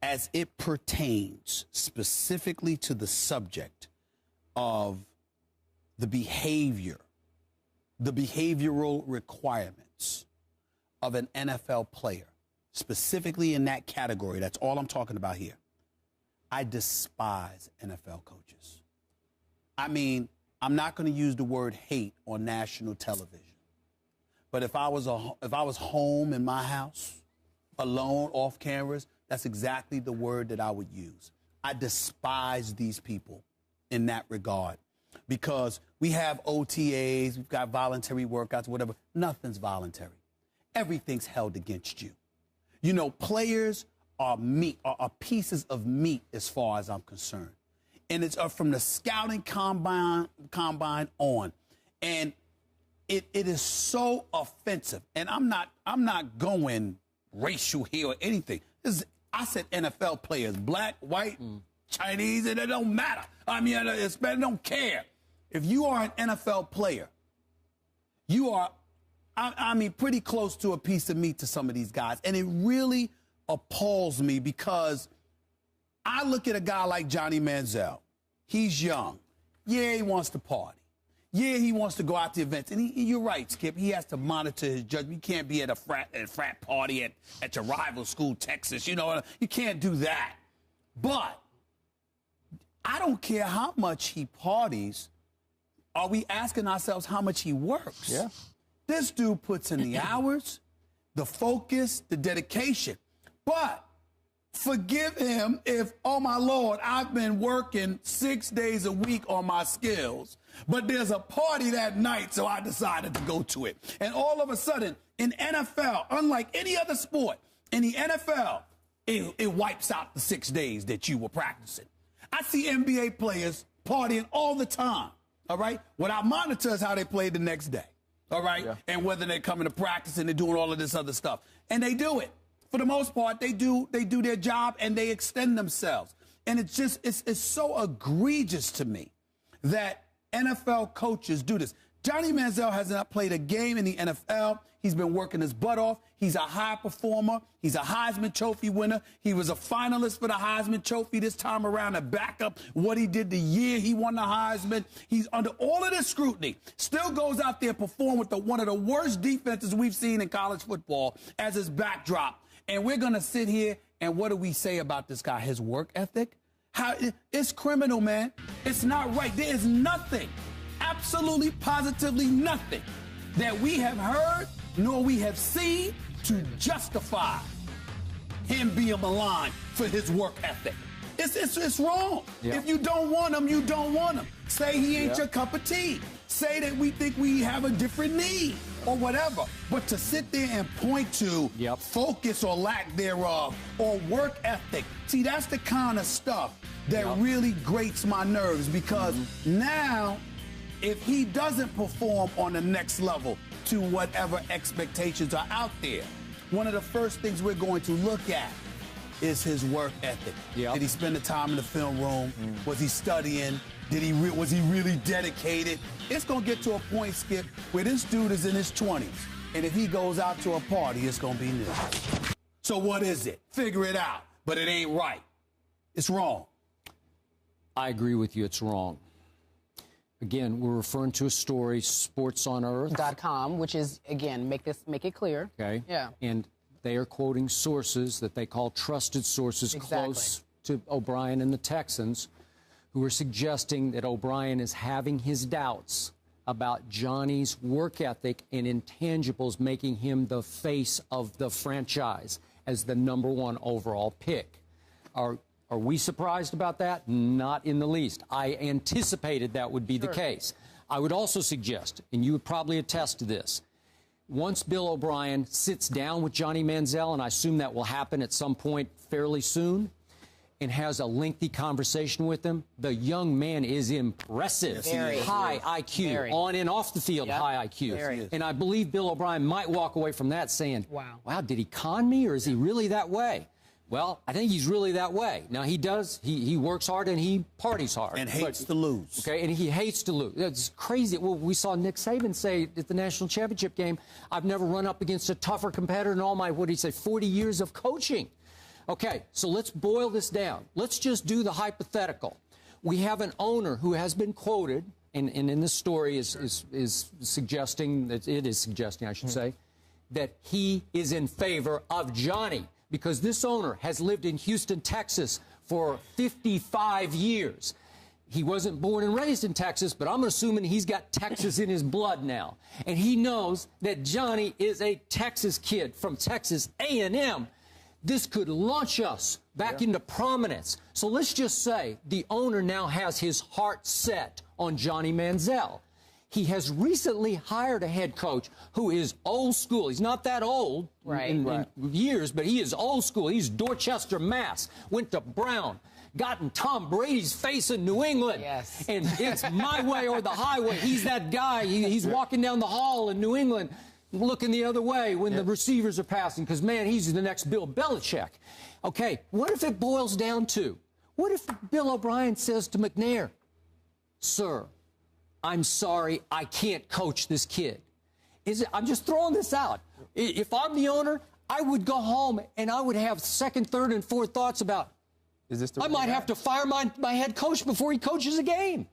as it pertains specifically to the subject of the behavioral requirements of an NFL player, specifically in that category, that's all I'm talking about here. I despise NFL coaches. I mean, I'm not going to use the word hate on national television. But if I was home in my house, alone, off cameras, that's exactly the word that I would use. I despise these people in that regard because we have OTAs, we've got voluntary workouts, whatever. Nothing's voluntary. Everything's held against you. You know, players are meat, are pieces of meat as far as I'm concerned. And it's from the scouting combine on. And it is so offensive. And I'm not going racial here or anything. I said NFL players, black, white, Chinese, and it don't matter. I mean, it don't care. If you are an NFL player, you are, I mean, pretty close to a piece of meat to some of these guys. And it really appalls me because I look at a guy like Johnny Manziel. He's young. Yeah, he wants to party. Yeah, he wants to go out to events. And you're right, Skip. He has to monitor his judgment. You can't be at a frat party at your rival school, Texas. You know, you can't do that. But I don't care how much he parties. Are we asking ourselves how much he works? Yeah. This dude puts in the hours, the focus, the dedication. But forgive him if, oh, my Lord, I've been working 6 days a week on my skills, but there's a party that night, so I decided to go to it. And all of a sudden, in NFL, unlike any other sport, in the NFL, it wipes out the 6 days that you were practicing. I see NBA players partying all the time, all right? What I monitor is how they play the next day, all right? Yeah. And whether they're coming to practice and they're doing all of this other stuff. And they do it. For the most part, they do their job and they extend themselves. And it's just, it's so egregious to me that NFL coaches do this. Johnny Manziel has not played a game in the NFL. He's been working his butt off. He's a high performer. He's a Heisman Trophy winner. He was a finalist for the Heisman Trophy this time around to back up what he did the year he won the Heisman. He's under all of this scrutiny. Still goes out there and perform with one of the worst defenses we've seen in college football as his backdrop. And we're going to sit here and what do we say about this guy? His work ethic? It's criminal, man. It's not right. There is nothing, absolutely, positively nothing that we have heard nor we have seen to justify him being maligned for his work ethic. It's wrong. Yeah. If you don't want him, you don't want him. Say he ain't your cup of tea. Say that we think we have a different need or whatever. But to sit there and point to focus or lack thereof or work ethic, see, that's the kind of stuff that really grates my nerves because now if he doesn't perform on the next level to whatever expectations are out there, one of the first things we're going to look at is his work ethic. Did he spend the time in the film room? Was he studying? Was he really dedicated? It's going to get to a point, Skip, where this dude is in his 20s, and if he goes out to a party, it's going to be new. So what is it? Figure it out. But it ain't right. It's wrong. I agree with you. It's wrong. Again, we're referring to a story, sportsonearth.com, which is, again, make it clear. Okay. Yeah. And they are quoting sources that they call trusted sources close to O'Brien and the Texans, who are suggesting that O'Brien is having his doubts about Johnny's work ethic and intangibles making him the face of the franchise as the #1 overall pick. Are we surprised about that? Not in the least. I anticipated that would be the case. I would also suggest, and you would probably attest to this, once Bill O'Brien sits down with Johnny Manziel, and I assume that will happen at some point fairly soon, and has a lengthy conversation with him, the young man is impressive. Very. High IQ, Very. on and off the field, high IQ. Very. And I believe Bill O'Brien might walk away from that saying, wow, did he con me or is he really that way? Well, I think he's really that way. Now, he works hard and he parties hard. And hates to lose. Okay, and he hates to lose. It's crazy. Well, we saw Nick Saban say at the national championship game, I've never run up against a tougher competitor in all my, 40 years of coaching. Okay, so let's boil this down. Let's just do the hypothetical. We have an owner who has been quoted, and in this story is suggesting, that it is suggesting, I should say, that he is in favor of Johnny, because this owner has lived in Houston, Texas for 55 years. He wasn't born and raised in Texas, but I'm assuming he's got Texas in his blood now. And he knows that Johnny is a Texas kid from Texas A&M. This could launch us back into prominence. So let's just say the owner now has his heart set on Johnny Manziel. He has recently hired a head coach who is old school. He's not that old in years, but he is old school. He's Dorchester, Mass. Went to Brown. Got in Tom Brady's face in New England. Yes. And it's my way or the highway. He's that guy. He's walking down the hall in New England looking the other way when the receivers are passing because, man, he's the next Bill Belichick. Okay, what if it boils down to, what if Bill O'Brien says to McNair, sir, I'm sorry, I can't coach this kid. I'm just throwing this out. If I'm the owner, I would go home and I would have second, third, and fourth thoughts about, I might have to fire my head coach before he coaches a game.